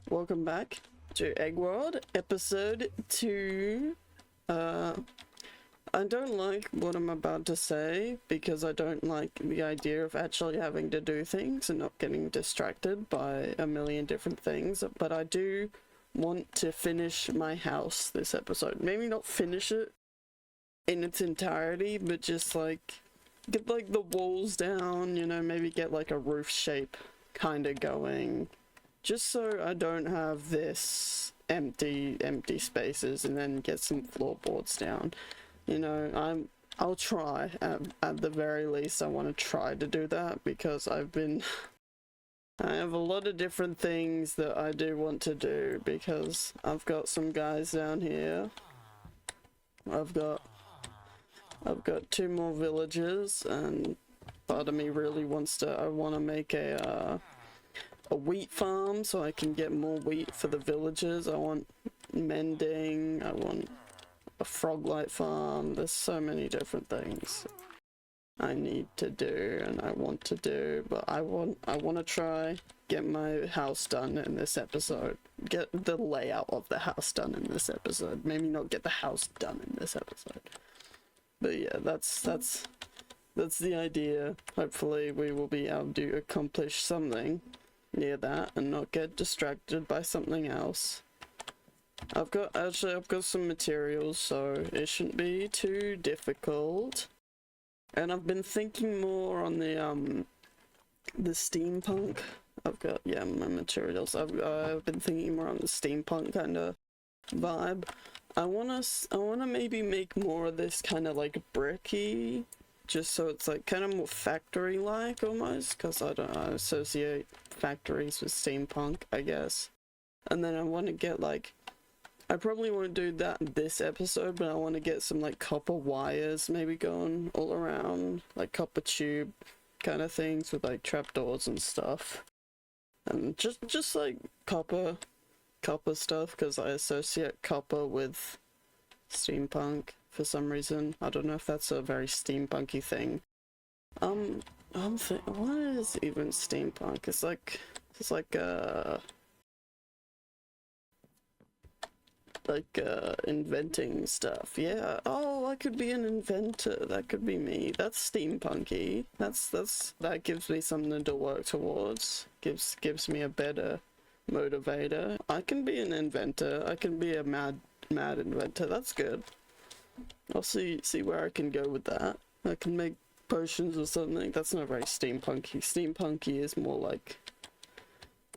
Welcome back to Egg World, episode 2. I don't like what I'm about to say because I don't like the idea of actually having to do things and not getting distracted by a million different things, but I do want to finish my house this episode. Maybe not finish it in its entirety, but just like get like the walls down, you know, maybe get like a roof shape kind of going, just so I don't have this empty spaces, and then get some floorboards down. You know, I'll try at the very least. I want to try to do that because I have a lot of different things that I do want to do because I've got some guys down here. I've got 2 more villages, and part of me really wants to, I want to make a wheat farm so I can get more wheat for the villages. I want mending, I want a frog light farm. There's so many different things I need to do and I want to do, but I want to try get my house done in this episode. Get the layout of the house done in this episode. Maybe not get the house done in this episode. But yeah, that's the idea. Hopefully we will be able to accomplish something near that and not get distracted by something else. I've got some materials, so it shouldn't be too difficult. And I've been thinking more on the steampunk. I've got, yeah, my materials. I've been thinking more on the steampunk kind of vibe. I wanna maybe make more of this kind of like bricky, just so it's like kind of more factory-like almost, because I associate factories with steampunk, I guess. And then I want to get like, I probably won't do that this episode, but I want to get some like copper wires maybe going all around, like copper tube kind of things with like trapdoors and stuff. And just like copper stuff, because I associate copper with steampunk for some reason. I don't know if that's a very steampunky thing. What is even steampunk? It's like inventing stuff. Yeah. Oh, I could be an inventor. That could be me. That's steampunky. That gives me something to work towards. Gives me a better motivator. I can be an inventor. I can be a mad inventor. That's good. I'll see where I can go with that. I can make potions or something. That's not very steampunky. Steampunky is more like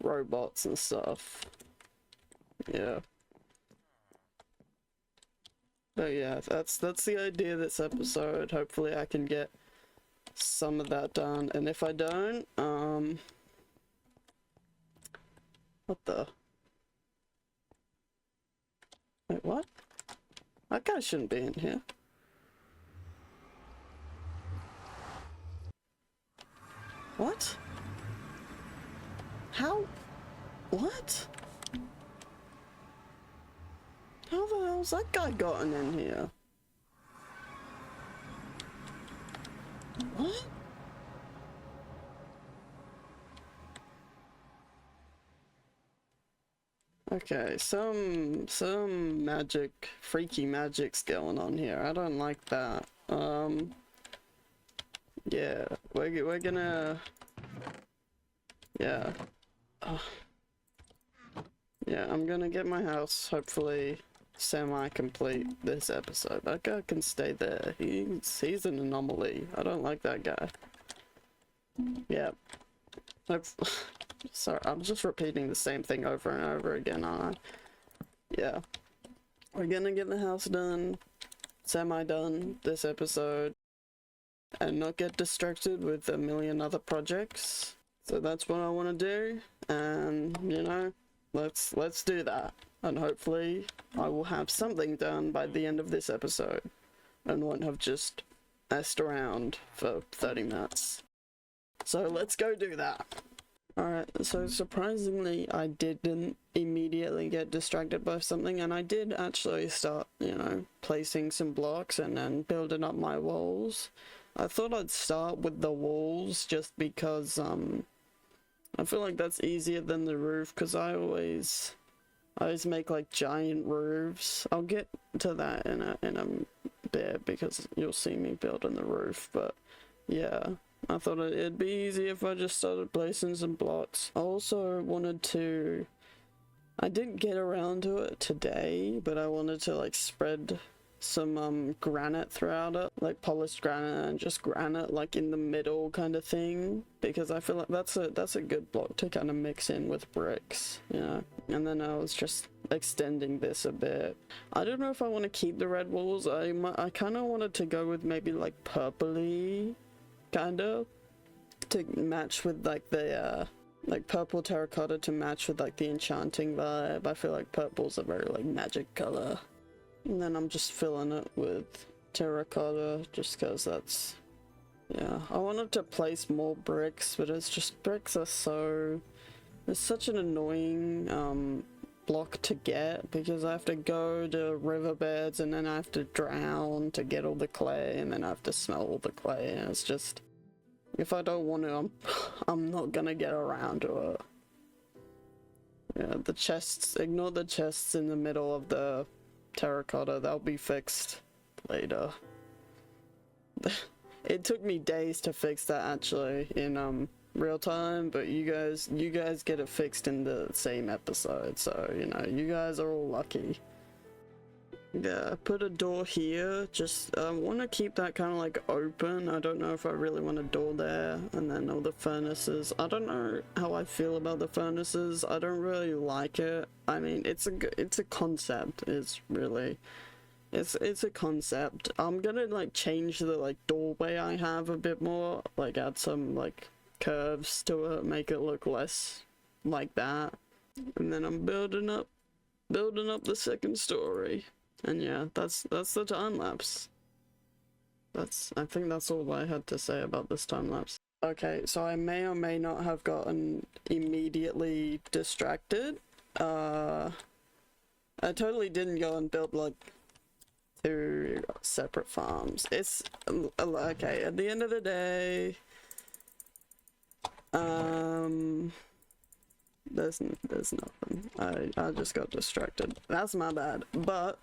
robots and stuff. Yeah. But yeah, that's the idea of this episode. Hopefully I can get some of that done. And if I don't, what the? Wait, what? That guy shouldn't be in here. What? How? What? How the hell's that guy gotten in here? What? Okay, some magic, freaky magic's going on here. I don't like that. Yeah, we're gonna, yeah. Yeah, I'm gonna get my house, hopefully semi-complete this episode. That guy can stay there. He's an anomaly. I don't like that guy. Yeah. Sorry, I'm just repeating the same thing over and over again, aren't I? Yeah. We're gonna get the house done, semi-done this episode, and not get distracted with a million other projects. So that's what I want to do, and, you know, let's do that. And hopefully I will have something done by the end of this episode, and won't have just messed around for 30 minutes. So let's go do that. Alright, so surprisingly I didn't immediately get distracted by something, and I did actually start, you know, placing some blocks and then building up my walls. I thought I'd start with the walls just because I feel like that's easier than the roof, because I always make like giant roofs. I'll get to that in a bit, because you'll see me building the roof, but yeah. I thought it'd be easy if I just started placing some blocks. I also wanted to... I didn't get around to it today, but I wanted to like spread some granite throughout it, like polished granite and just granite like in the middle kind of thing, because I feel like that's a good block to kind of mix in with bricks, you know. And then I was just extending this a bit. I don't know if I want to keep the red walls. I kind of wanted to go with maybe like purpley kind of to match with like the like purple terracotta to match with like the enchanting vibe. I feel like purple's a very like magic color. And then I'm just filling it with terracotta just because that's, yeah. I wanted to place more bricks, but it's just bricks are so, it's such an annoying block to get, because I have to go to riverbeds and then I have to drown to get all the clay, and then I have to smell all the clay, and it's just, if I don't want to, I'm not gonna get around to it. Yeah, the chests, ignore the chests in the middle of the terracotta, they'll be fixed later. It took me days to fix that actually in real time, but you guys get it fixed in the same episode, so you know, you guys are all lucky. Yeah, put a door here, just want to keep that kind of like open. I don't know if I really want a door there. And then all the furnaces, I don't know how I feel about the furnaces. I don't really like it. I mean, it's a concept, it's really, it's a concept. I'm gonna like change the like doorway I have a bit more, like add some like curves to it, make it look less like that. And then I'm building up the second story. And yeah, that's the time lapse. I think that's all I had to say about this time lapse. Okay, so I may or may not have gotten immediately distracted. I totally didn't go and build like 2 separate farms. It's okay, at the end of the day, there's nothing. I just got distracted. That's my bad. But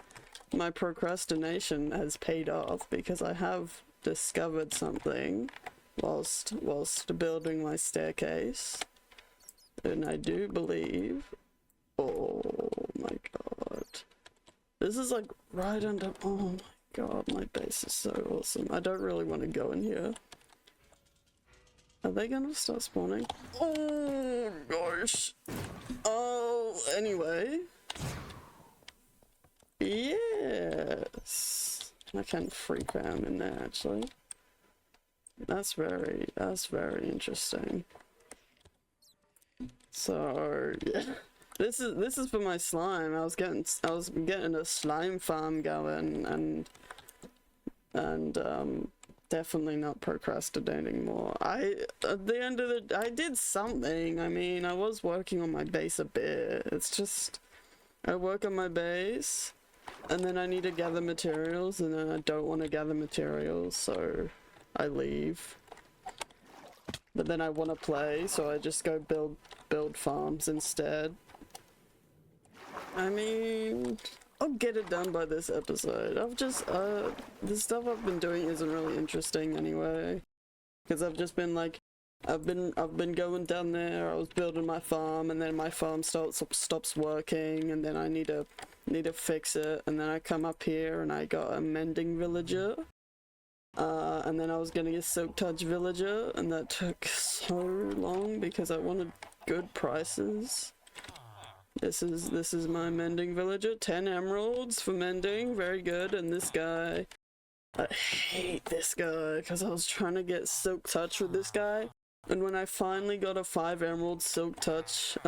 my procrastination has paid off, because I have discovered something whilst building my staircase, and I do believe, oh my god, this is like right under, oh my god, my base is so awesome. I don't really want to go in here. Are they gonna start spawning? Oh gosh. Oh, anyway. Yes. I can free cram in there actually. That's very interesting. So yeah. This is for my slime. I was getting a slime farm going, and definitely not procrastinating more. At the end of the, I did something. I mean, I was working on my base a bit. It's just, I work on my base, and then I need to gather materials, and then I don't want to gather materials, so I leave. But then I want to play, so I just go build farms instead. I mean, I'll get it done by this episode. I've just, the stuff I've been doing isn't really interesting anyway. Because I've just been like, I've been going down there, I was building my farm, and then my farm stops working, and then I need to fix it, and then I come up here and I got a mending villager. And then I was gonna get silk touch villager, and that took so long because I wanted good prices. This is my mending villager. 10 emeralds for mending, very good. And this guy, I hate this guy because I was trying to get silk touch with this guy, and when I finally got a 5 emerald silk touch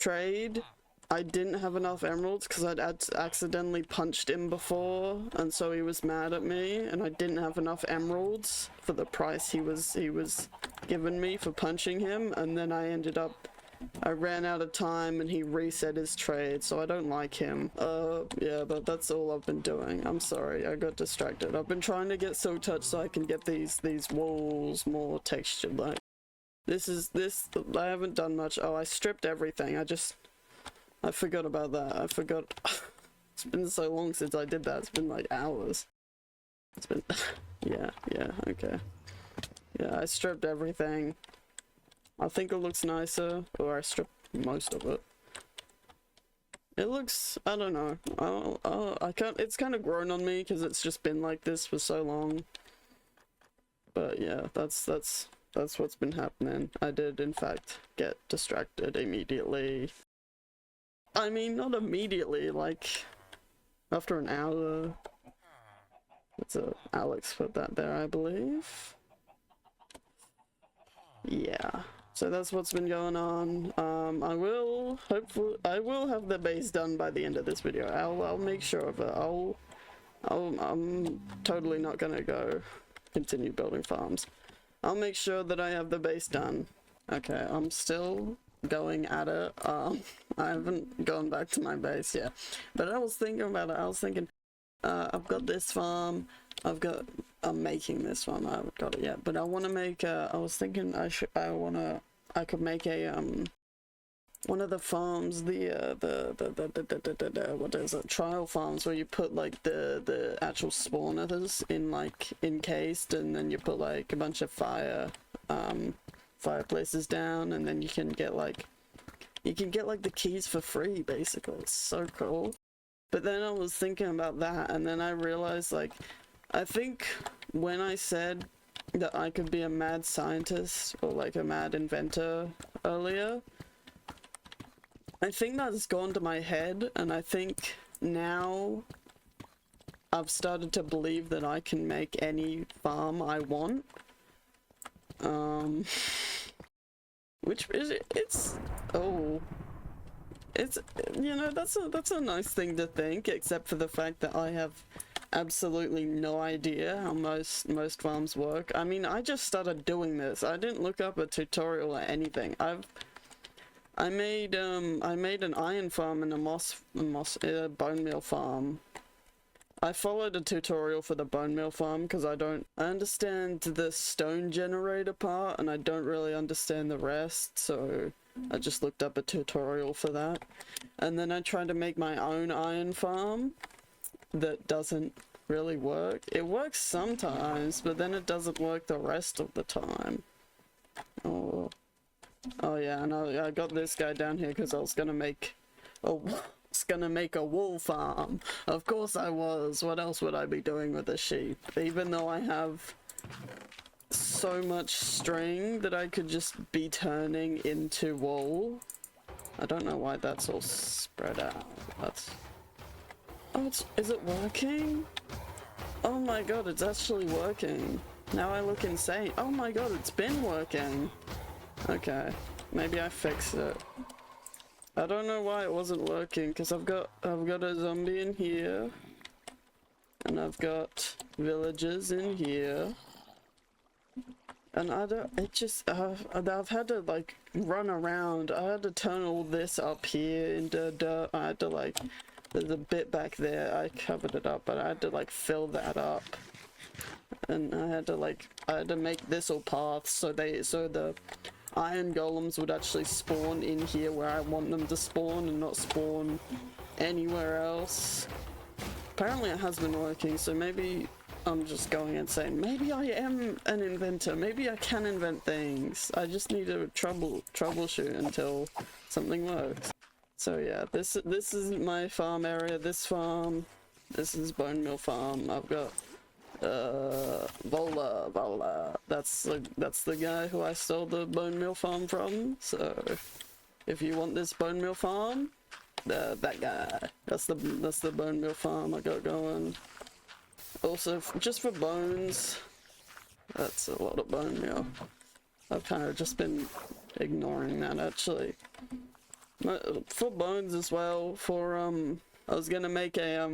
trade, I didn't have enough emeralds because I'd accidentally punched him before, and so he was mad at me, and I didn't have enough emeralds for the price he was giving me for punching him, and then I ran out of time and he reset his trade, so I don't like him. Yeah, but that's all I've been doing. I'm sorry, I got distracted. I've been trying to get silk touch so I can get these walls more textured like. This, I haven't done much. Oh, I stripped everything. I forgot about that. I forgot. It's been so long since I did that. It's been like hours. It's been, yeah, okay. Yeah, I stripped everything. I think it looks nicer, or I stripped most of it. It looks, I don't know. I can't, it's kind of grown on me because it's just been like this for so long. But yeah, that's what's been happening. I did in fact get distracted immediately. I mean, not immediately, like after an hour. It's Alex put that there, I believe. Yeah. So that's what's been going on. I will have the base done by the end of this video. I'll make sure of it. I'm totally not gonna continue building farms. I'll make sure that I have the base done. Okay, I'm still going at it. I haven't gone back to my base yet. But I was thinking about it. I was thinking, I've got this farm. I'm making this one. I haven't got it yet, but I want to make. I was thinking I could make a one of the farms, what is it? Trial farms where you put like the actual spawners in like encased, and then you put like a bunch of fireplaces down, and then you can get like the keys for free. Basically, it's so cool. But then I was thinking about that, and then I realized like. I think when I said that I could be a mad scientist or like a mad inventor earlier, I think that's gone to my head, and I think now I've started to believe that I can make any farm I want. Which is, it's, you know, that's a nice thing to think, except for the fact that I have absolutely no idea how most farms work. I mean, I just started doing this. I didn't look up a tutorial or anything. I made an iron farm and a bone meal farm. I followed a tutorial for the bone meal farm because I understand the stone generator part, and I don't really understand the rest, so I just looked up a tutorial for that. And then I tried to make my own iron farm. That doesn't really work. It works sometimes, but then it doesn't work the rest of the time. Oh yeah, and I got this guy down here because I was gonna make a wool farm. Of course I was. What else would I be doing with a sheep? Even though I have so much string that I could just be turning into wool. I don't know why that's all spread out. Oh, is it working? Oh my god, it's actually working. Now I look insane. Oh my god, it's been working. Okay, maybe I fixed it. I don't know why it wasn't working, because I've got a zombie in here. And I've got villagers in here. And I've had to like run around. I had to turn all this up here into dirt. I had to like, there's a bit back there, I covered it up, but I had to like fill that up. And I had to make this all paths so the iron golems would actually spawn in here where I want them to spawn and not spawn anywhere else. Apparently it has been working, so maybe I'm just going insane. Maybe I am an inventor, maybe I can invent things. I just need to troubleshoot until something works. So yeah, this is my farm area. This is bone meal farm. I've got Vola. That's the guy who I stole the bone meal farm from. So if you want this bone meal farm, that guy. That's the bone meal farm I got going. Also, just for bones, that's a lot of bone meal. I've kind of just been ignoring that actually. For bones as well, I was gonna make a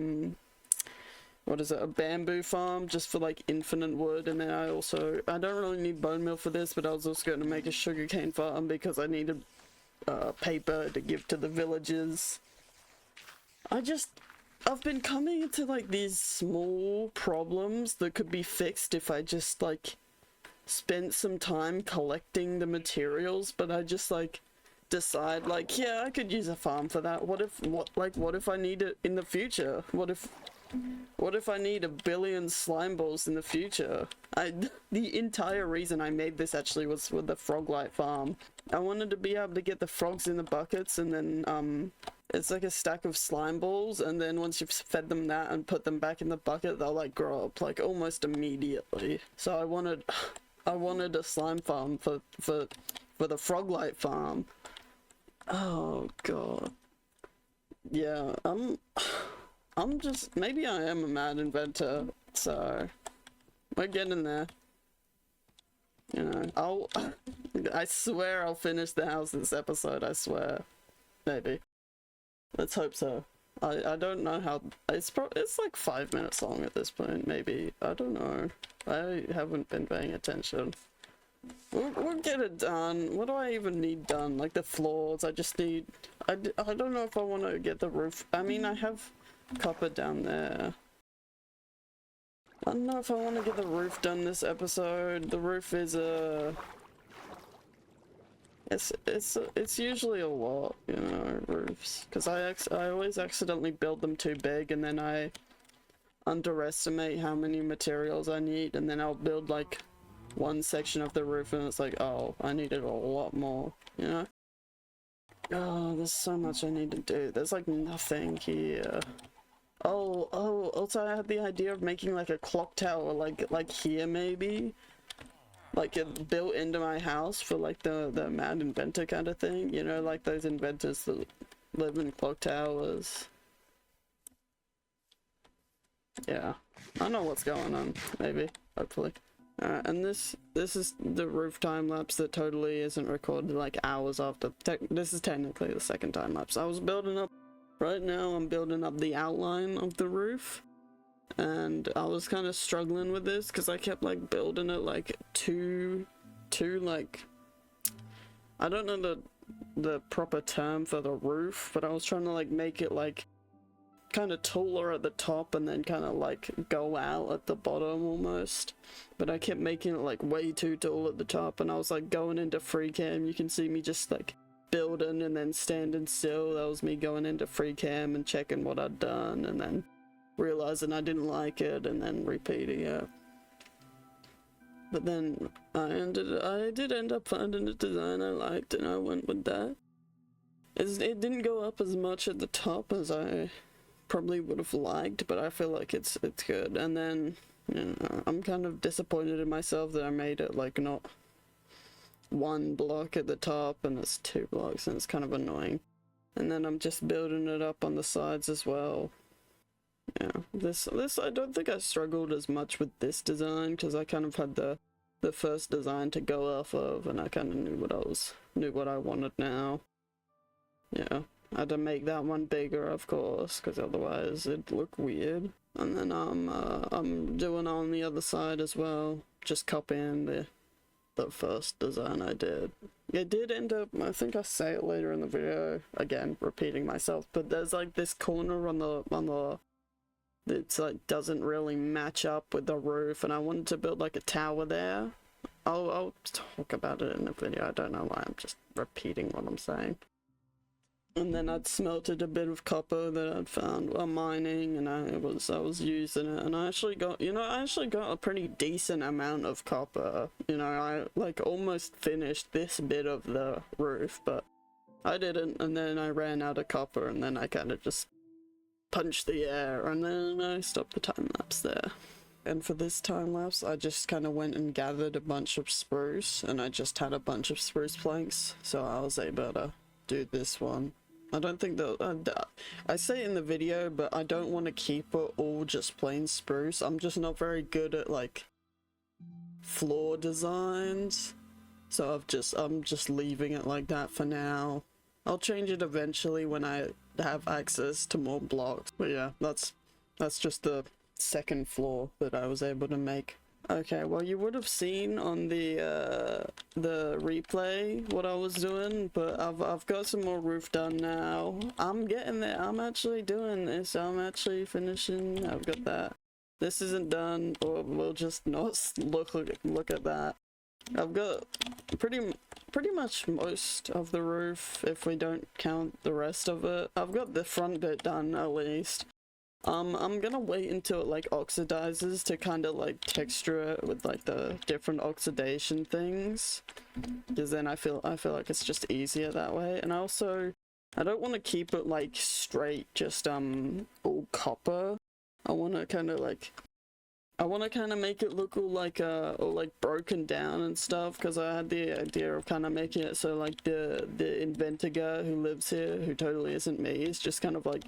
a bamboo farm just for like infinite wood, and then I don't really need bone meal for this, but I was also gonna make a sugarcane farm because I needed paper to give to the villagers. I've been coming into like these small problems that could be fixed if I just like spent some time collecting the materials, but I just like decide like, yeah, I could use a farm for that. What if I need it in the future? What if I need 1 billion slime balls in the future? The entire reason I made this actually was for the frog light farm. I wanted to be able to get the frogs in the buckets, and then it's like a stack of slime balls, and then once you've fed them that and put them back in the bucket, they'll like grow up like almost immediately. So I wanted a slime farm for the frog light farm. Oh god. Yeah, I'm just, maybe I am a mad inventor, so we're getting there. You know, I swear I'll finish the house this episode, I swear. Maybe. Let's hope so. I don't know how, it's like 5 minutes long at this point, maybe. I don't know. I haven't been paying attention. We'll get it done. What do I even need done? Like the floors, I just need, I don't know if I want to get the roof. I mean, I have copper down there. I don't know if I want to get the roof done this episode. The roof is it's usually a lot, you know, roofs, because I always accidentally build them too big, and then I underestimate how many materials I need, and then I'll build like one section of the roof and it's like, oh, I needed a lot more, you know? Oh, there's so much I need to do. There's like nothing here. Oh, also I had the idea of making like a clock tower like here maybe. Like it built into my house for like the mad inventor kind of thing, you know, like those inventors that live in clock towers. Yeah, I know what's going on, maybe, hopefully. And this is the roof time lapse that totally isn't recorded like hours after. This is technically the second time lapse. I was building up, right now I'm building up the outline of the roof, and I was kind of struggling with this because I kept like building it like too like, I don't know the proper term for the roof, but I was trying to like make it like kind of taller at the top and then kind of like go out at the bottom almost, but I kept making it like way too tall at the top, and I was like going into free cam. You can see me just like building and then standing still. That was me going into free cam and checking what I'd done and then realizing I didn't like it and then repeating it. But then I did end up finding a design I liked, and I went with that. It didn't go up as much at the top as I probably would have liked, but I feel like it's good. And then, you know, I'm kind of disappointed in myself that I made it like not 1 block at the top and it's 2 blocks, and it's kind of annoying. And then I'm just building it up on the sides as well. Yeah, this I don't think I struggled as much with this design because I kind of had the first design to go off of, and I kind of knew what I wanted now. Yeah, I had to make that one bigger, of course, because otherwise it'd look weird. And then I'm doing on the other side as well, just copying the first design I did. It did end up, I think I say it later in the video, again repeating myself, but there's like this corner on the it's like doesn't really match up with the roof, and I wanted to build like a tower there. I'll talk about it in the video. I don't know why I'm just repeating what I'm saying. And then I'd smelted a bit of copper that I'd found while mining, and I was using it, and I actually got a pretty decent amount of copper. You know, I like almost finished this bit of the roof, but I didn't, and then I ran out of copper, and then I kind of just punched the air, and then I stopped the time lapse there. And for this time lapse, I just kind of went and gathered a bunch of spruce, and I just had a bunch of spruce planks, so I was able to do this one. I don't think that I say it in the video, but I don't want to keep it all just plain spruce. I'm just not very good at like floor designs, so I'm just leaving it like that for now. I'll change it eventually when I have access to more blocks. But yeah, that's just the second floor that I was able to make. Okay, well you would have seen on the replay what I was doing, but I've got some more roof done now. I'm getting there. I'm actually doing this. I'm actually finishing. I've got that. This isn't done, or we'll just not look at that. I've got pretty much most of the roof, if we don't count the rest of it. I've got the front bit done at least. I'm gonna wait until it like oxidizes to kind of like texture it with like the different oxidation things, because then I feel like it's just easier that way. And I don't want to keep it like straight, just all copper. I want to kind of make it look all like broken down and stuff, because I had the idea of kind of making it so like the inventor guy who lives here, who totally isn't me, is just kind of like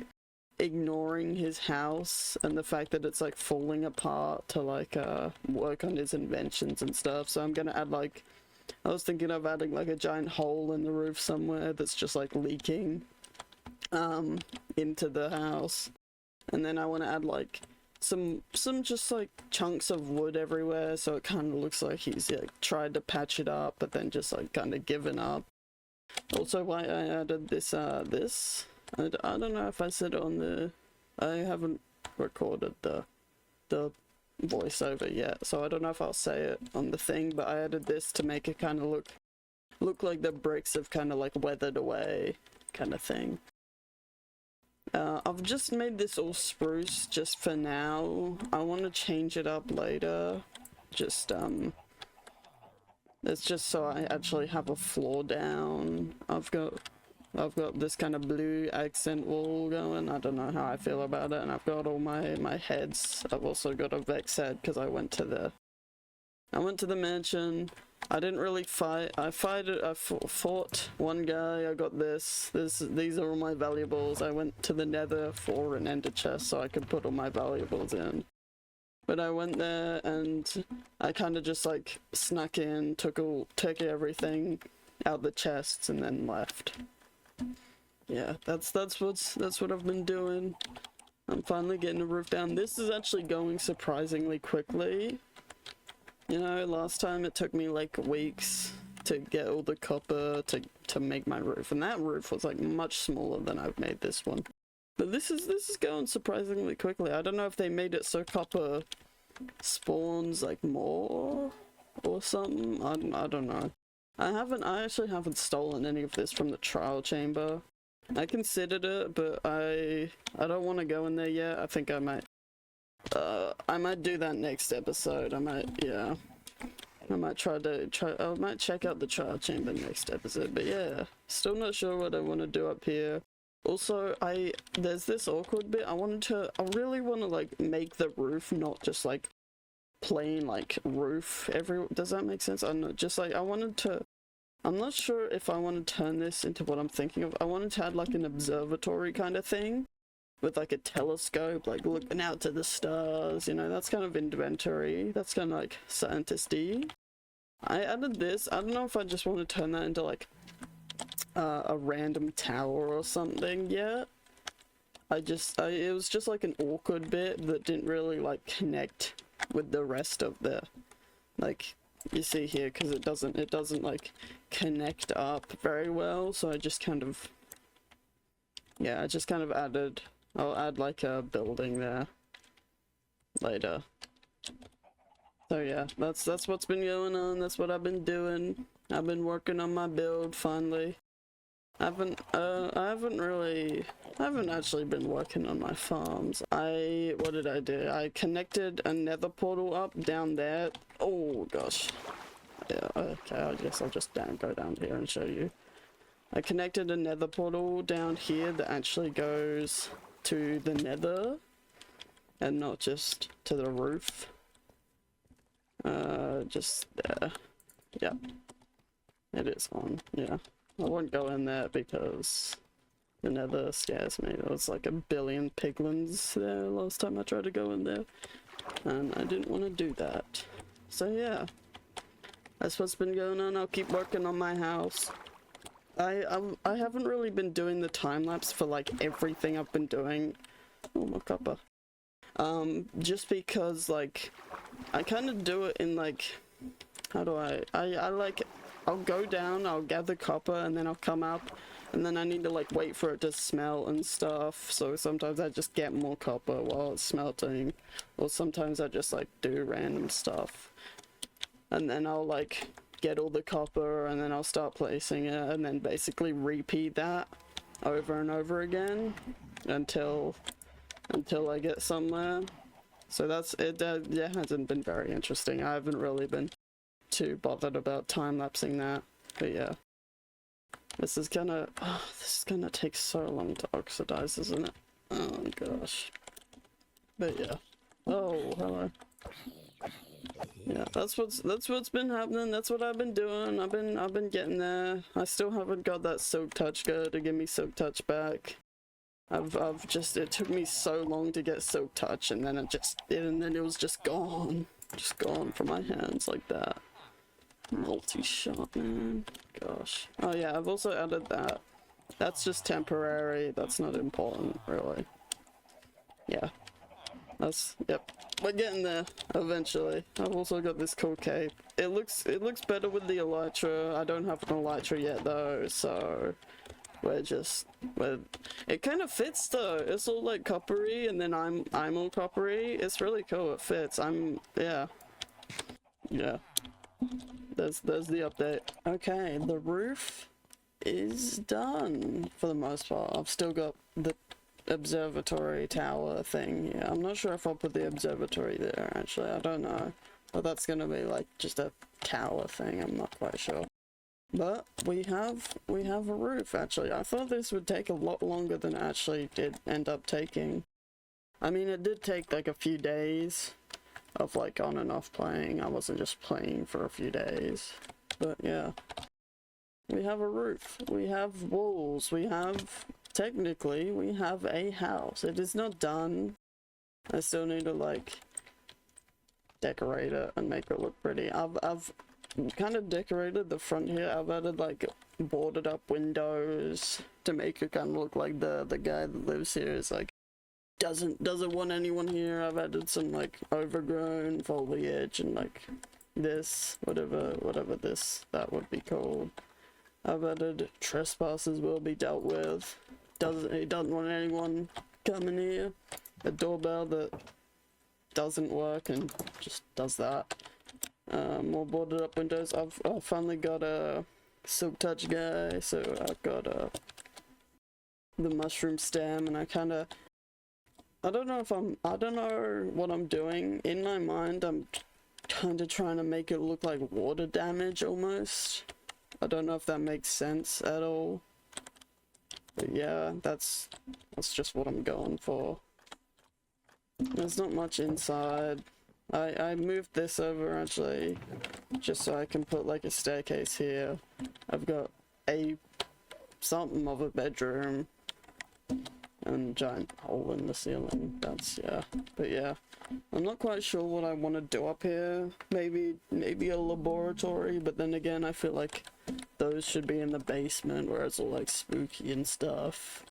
ignoring his house and the fact that it's like falling apart to like work on his inventions and stuff. So I'm gonna add like, I was thinking of adding like a giant hole in the roof somewhere that's just like leaking into the house, and then I want to add like some just like chunks of wood everywhere, so it kind of looks like he's like tried to patch it up but then just like kind of given up. Also, why I added this I don't know if I said it on the, I haven't recorded the voiceover yet, so I don't know if I'll say it on the thing, but I added this to make it kind of look like the bricks have kind of like weathered away kind of thing. I've just made this all spruce just for now. I want to change it up later. Just it's just so I actually have a floor down. I've got this kind of blue accent wall going. I don't know how I feel about it, and I've got all my heads. I've also got a Vex head because I went to the mansion. I didn't really fight. I fought one guy. I got these are all my valuables. I went to the Nether for an ender chest so I could put all my valuables in. But I went there and I kind of just like snuck in, took everything out the chests and then left. Yeah, that's what I've been doing. I'm finally getting the roof down. This is actually going surprisingly quickly. You know, last time it took me like weeks to get all the copper to make my roof, and that roof was like much smaller than I've made this one. But this is going surprisingly quickly. I don't know if they made it so copper spawns like more or something. I don't know. I actually haven't stolen any of this from the trial chamber. I considered it, but I don't want to go in there yet. I think I might do that next episode. I might check out the trial chamber next episode. But yeah, still not sure what I want to do up here. Also, there's this awkward bit. I really want to like make the roof not just like plain like roof does that make sense? I don't know, just like I'm not sure if I want to turn this into what I'm thinking of. I wanted to add like an observatory kind of thing with like a telescope, like looking out to the stars, you know, that's kind of inventory, that's kind of like scientist-y. I added this. I don't know if I just want to turn that into like a random tower or something yet. It was just like an awkward bit that didn't really like connect with the rest of the, like, you see here, because it doesn't like connect up very well, so I just kind of added, I'll add like a building there later. So yeah, that's what's been going on. That's what I've been doing. I've been working on my build finally. I haven't actually been working on my farms. What did I do? I connected a nether portal up down there. Oh gosh. Yeah, okay, I guess I'll just go down here and show you. I connected a nether portal down here that actually goes to the nether and not just to the roof. Just there. Yep. It is on, yeah. I won't go in there because the nether scares me. There was like a billion piglins there last time I tried to go in there, and I didn't want to do that. So yeah, that's what's been going on. I'll keep working on my house. I haven't really been doing the time-lapse for like everything I've been doing. Oh, my copper. Just because like I kind of do it in like, how do I like, I'll go down, I'll gather copper, and then I'll come up, and then I need to like wait for it to smelt and stuff, so sometimes I just get more copper while it's smelting, or sometimes I just like do random stuff, and then I'll like get all the copper, and then I'll start placing it, and then basically repeat that over and over again until I get somewhere. So that's it. Yeah, it hasn't been very interesting. I haven't really been too bothered about time-lapsing that, but yeah. This is gonna take so long to oxidize, isn't it? Oh gosh. But yeah. Oh, hello. Yeah, that's what's been happening. That's what I've been doing. I've been getting there. I still haven't got that Silk Touch go to give me Silk Touch back. It took me so long to get Silk Touch, and then it was just gone from my hands like that. Multi-shot, man. Gosh. Oh yeah, I've also added that. That's just temporary. That's not important, really. Yeah. Yep. We're getting there eventually. I've also got this cool cape. It looks better with the elytra. I don't have an elytra yet though, so it kind of fits though. It's all like coppery, and then I'm all coppery. It's really cool. It fits. Yeah. There's the update. Okay, the roof is done for the most part. I've still got the observatory tower thing. Yeah, I'm not sure if I'll put the observatory there, actually. I don't know. But that's gonna be like just a tower thing. I'm not quite sure. But we have a roof, actually. I thought this would take a lot longer than it actually did end up taking. I mean, it did take like a few days of like on and off playing. I wasn't just playing for a few days. But yeah. We have a roof. We have walls. Technically, we have a house. It is not done. I still need to like decorate it and make it look pretty. I've kind of decorated the front here. I've added like boarded up windows to make it kind of look like the guy that lives here is like doesn't want anyone here. I've added some like overgrown foliage and like this, whatever that would be called. I've added trespassers will be dealt with. He doesn't want anyone coming here. A doorbell that doesn't work and just does that. More boarded up windows. I've finally got a Silk Touch guy, so I've got the mushroom stem, and I don't know what I'm doing. In my mind, I'm kind of trying to make it look like water damage almost. I don't know if that makes sense at all. But yeah, that's just what I'm going for. There's not much inside. I moved this over actually, just so I can put like a staircase here. I've got something of a bedroom and a giant hole in the ceiling. Yeah. But yeah, I'm not quite sure what I want to do up here. Maybe a laboratory, but then again, I feel like those should be in the basement where it's all like spooky and stuff.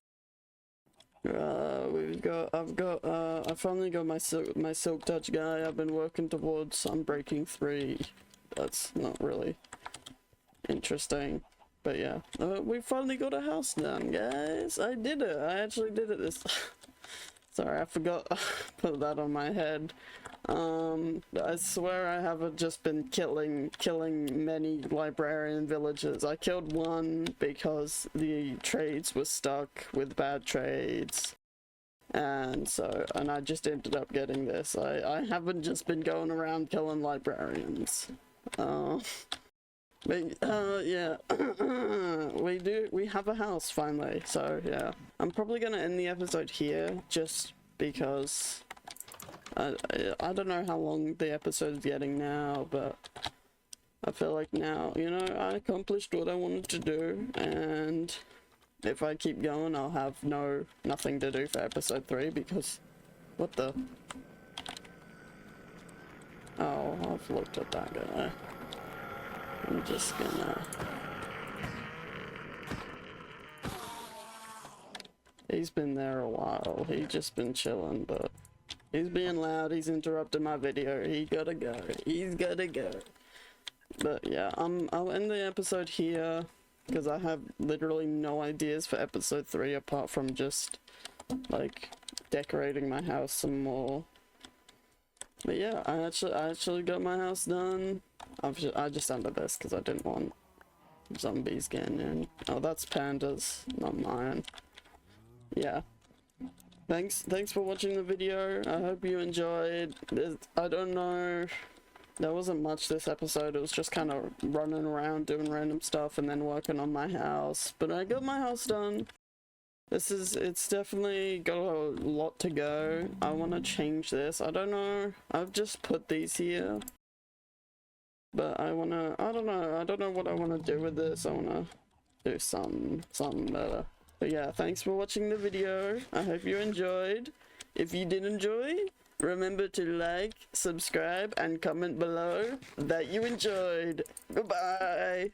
I finally got my Silk Touch guy. I've been working towards Sunbreaking 3. That's not really interesting. But yeah, we finally got a house done, guys. I did it. I actually did it Sorry, I forgot to put that on my head. I swear I haven't just been killing many librarian villagers. I killed one because the trades were stuck with bad trades. And I just ended up getting this. I haven't just been going around killing librarians. But yeah, we have a house finally, so yeah. I'm probably gonna end the episode here, just because I don't know how long the episode is getting now, but I feel like now, you know, I accomplished what I wanted to do, and if I keep going, I'll have nothing to do for episode 3, because what the? Oh, I've looked at that guy. I'm just gonna... He's been there a while. He's just been chilling, but he's being loud. He's interrupting my video. He gotta go. He's gotta go. But yeah, I'll end the episode here because I have literally no ideas for episode 3 apart from just like decorating my house some more. But yeah, I actually got my house done. I just ended this because I didn't want zombies getting in. Oh, that's Panda's, not mine. Yeah. Thanks for watching the video. I hope you enjoyed. I don't know. There wasn't much this episode. It was just kind of running around doing random stuff and then working on my house. But I got my house done. It's definitely got a lot to go. I want to change this. I don't know. I've just put these here. But I don't know what I want to do with this. I want to do something better. But yeah, thanks for watching the video. I hope you enjoyed. If you did enjoy, remember to like, subscribe, and comment below that you enjoyed. Goodbye!